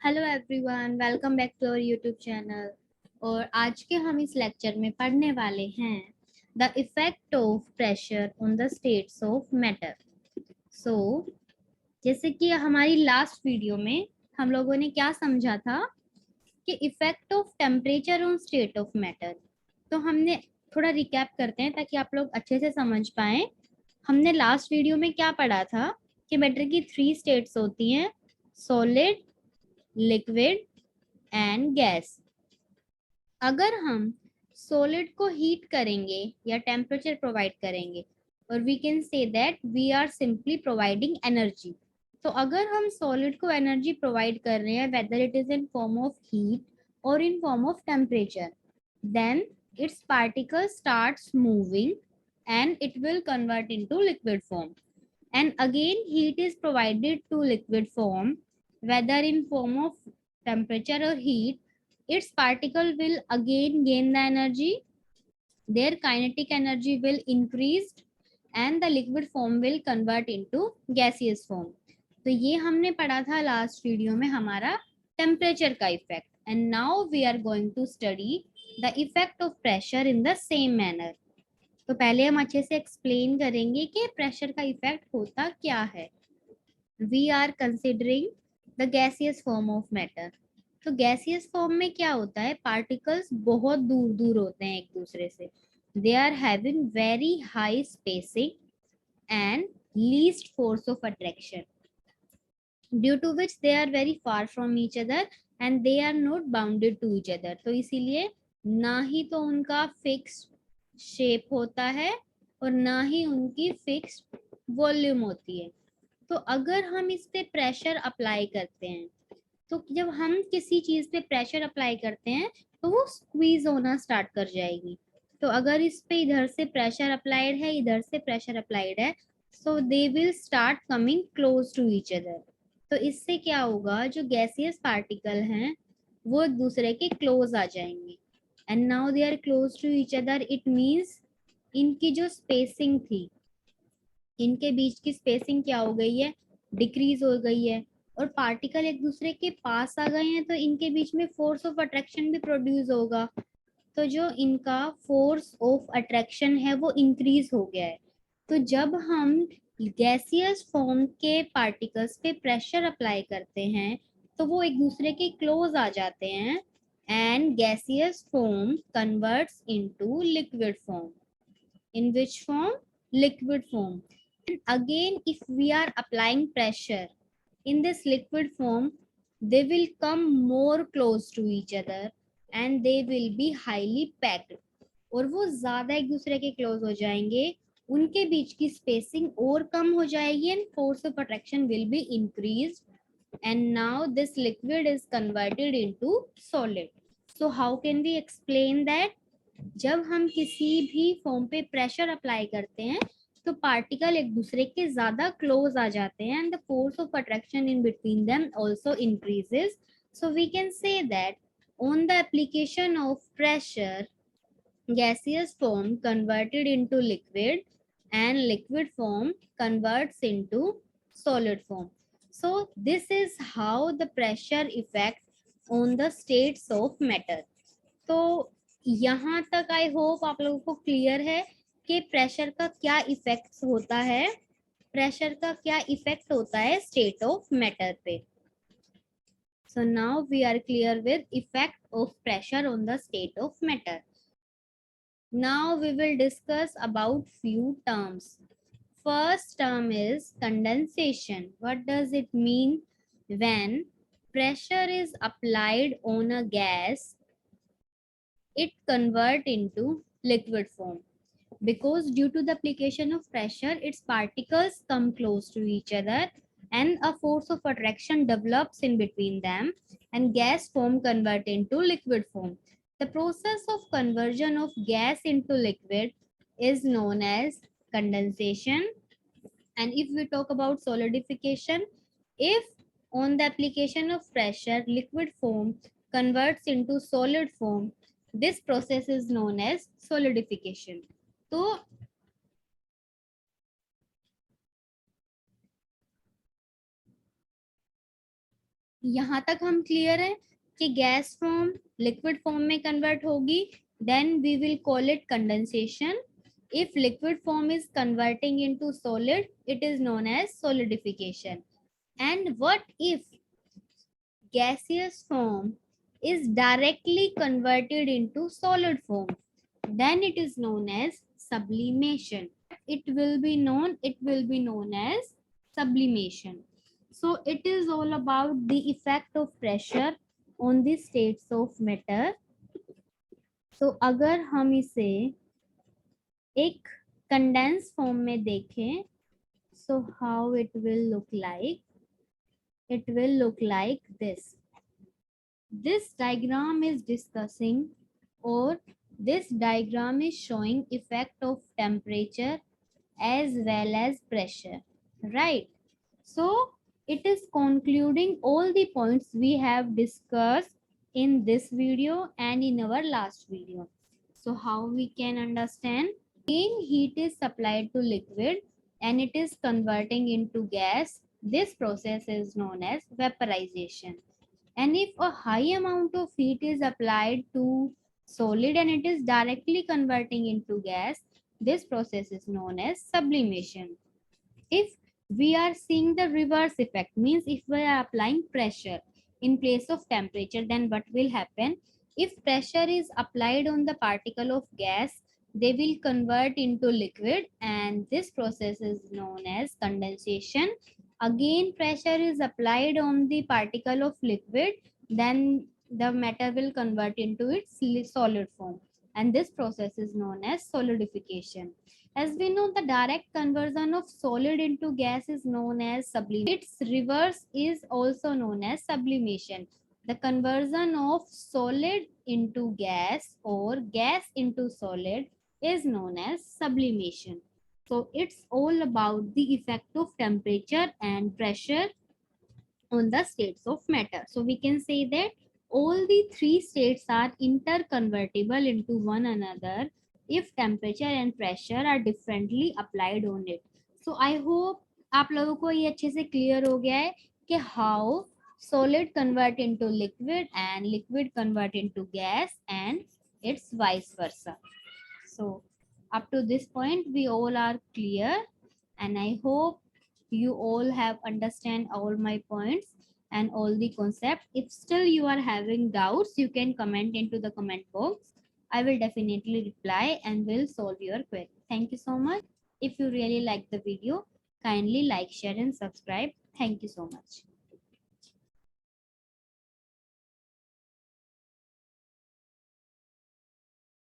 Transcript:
Hello everyone, welcome back to our YouTube channel. और आज के हम इस लेक्चर में पढ़ने वाले हैं the effect of pressure on the states of matter. So जैसे कि हमारी लास्ट वीडियो में हम लोगों ने क्या समझा था कि effect of temperature on state of matter. तो हमने थोड़ा रिकैप करते हैं ताकि आप लोग अच्छे से समझ पाए। हमने लास्ट वीडियो में क्या पढ़ा था कि मैटर की 3 स्टेट्स होती हैं, सॉलिड, लिक्विड एंड गैस। अगर हम सॉलिड को हीट करेंगे या टेम्परेचर प्रोवाइड करेंगे, और we can say that we are simply providing energy. तो अगर हम सॉलिड को एनर्जी प्रोवाइड कर रहे हैं, whether it is in form of heat और in form of temperature, then its particles starts moving and it will convert into liquid form. And again heat is provided to liquid form, whether in form of temperature or heat. Its particle will again gain the energy, their kinetic energy will increase, and the liquid form will convert into gaseous form. तो ये हमने पढ़ा था last video में हमारा temperature का effect. And now we are going to study the effect of pressure in the same manner. तो पहले हम अच्छे से एक्सप्लेन करेंगे कि प्रेशर का इफेक्ट होता क्या है। We are considering the gaseous form of matter. तो गैसियस फॉर्म में क्या होता है, पार्टिकल्स बहुत दूर दूर होते हैं एक दूसरे से। They are having very high spacing and least force of attraction, due to which they are very far from each other and they are not bounded to each other. तो इसीलिए ना ही तो उनका फिक्स शेप होता है और ना ही उनकी फिक्स वॉल्यूम होती है। तो अगर हम इस पे प्रेशर अप्लाई करते हैं, तो जब हम किसी चीज पे प्रेशर अप्लाई करते हैं तो वो स्क्वीज होना स्टार्ट कर जाएगी। तो अगर इस पे इधर से प्रेशर अप्लाइड है, इधर से प्रेशर अप्लाइड है, so they will start coming close to each other. तो इससे क्या होगा, जो गैसियस पार्टिकल हैं वो एक दूसरे के क्लोज आ जाएंगे। And now they are close to each other, it means इनकी जो स्पेसिंग थी, इनके बीच की स्पेसिंग क्या हो गई है, डिक्रीज हो गई है। और पार्टिकल एक दूसरे के पास आ गए हैं तो इनके बीच में फोर्स ऑफ अट्रैक्शन भी प्रोड्यूस होगा। तो जो इनका फोर्स ऑफ अट्रैक्शन है वो इंक्रीज हो गया है। तो जब हम गैसियस फॉर्म के पार्टिकल्स पे प्रेशर अप्लाई करते हैं तो वो एक दूसरे के क्लोज आ जाते हैं and gaseous form converts into liquid form. In which form? Liquid form. And again, if we are applying pressure in this liquid form, they will come more close to each other and they will be highly packed. और वो ज्यादा एक दूसरे के close हो जाएंगे, उनके बीच की स्पेसिंग और कम हो जाएगी and force of attraction will be increase, and now this liquid is converted into solid. So how can we explain that? जब हम किसी भी फॉर्म पे प्रेशर अप्लाई करते हैं तो पार्टिकल एक दूसरे के ज्यादा क्लोज आ जाते हैं and the force of attraction in between them also increases. So we can say that on the application of pressure, gaseous form converted into liquid and liquid form converts into solid form. So this is how the pressure effect on the states of matter. तो यहाँ तक I hope आप लोगों को clear है कि pressure का क्या इफेक्ट होता है, प्रेशर का क्या इफेक्ट होता है स्टेट ऑफ मैटर पे। So now we are clear with effect of pressure on the state of matter. Now we will discuss about few terms. First term is condensation. What does it mean? When pressure is applied on a gas, it convert into liquid form. Because due to the application of pressure, its particles come close to each other and a force of attraction develops in between them and gas form convert into liquid form. The process of conversion of gas into liquid is known as condensation. And if we talk about solidification, if on the application of pressure, liquid form converts into solid form, this process is known as solidification. तो यहाँ तक हम clear है कि gas form liquid form में convert होगी, then we will call it condensation. If liquid form is converting into solid, it is known as solidification. And what if gaseous form is directly converted into solid form? Then it is known as sublimation. It will be known as sublimation. So it is all about the effect of pressure on the states of matter. So अगर हम इसे एक condense form में देखें, so how it will look like? It will look like this. This diagram is discussing, or this diagram is showing effect of temperature as well as pressure, right? So it is concluding all the points we have discussed in this video and in our last video. So how we can understand? Again, heat is supplied to liquid and it is converting into gas. This process is known as vaporization. And if a high amount of heat is applied to solid and it is directly converting into gas, this process is known as sublimation. If we are seeing the reverse effect, means if we are applying pressure in place of temperature, then what will happen? If pressure is applied on the particle of gas, they will convert into liquid, and this process is known as condensation. Again, pressure is applied on the particle of liquid, then the matter will convert into its solid form, and this process is known as solidification. As we know, the direct conversion of solid into gas is known as sublimation. Its reverse is also known as sublimation. The conversion of solid into gas or gas into solid is known as sublimation. So it's all about the effect of temperature and pressure on the states of matter. So we can say that all the three states are interconvertible into one another if temperature and pressure are differently applied on it. So I hope आप लोगों को ये अच्छे से clear हो गया है कि how solid convert into liquid and liquid convert into gas and it's vice versa. So up to this point we all are clear, and I hope you all have understand all my points and all the concept. If still you are having doubts, you can comment into the comment box. I will definitely reply and will solve your query. Thank you so much. If you really like the video, kindly like, share and subscribe. Thank you so much.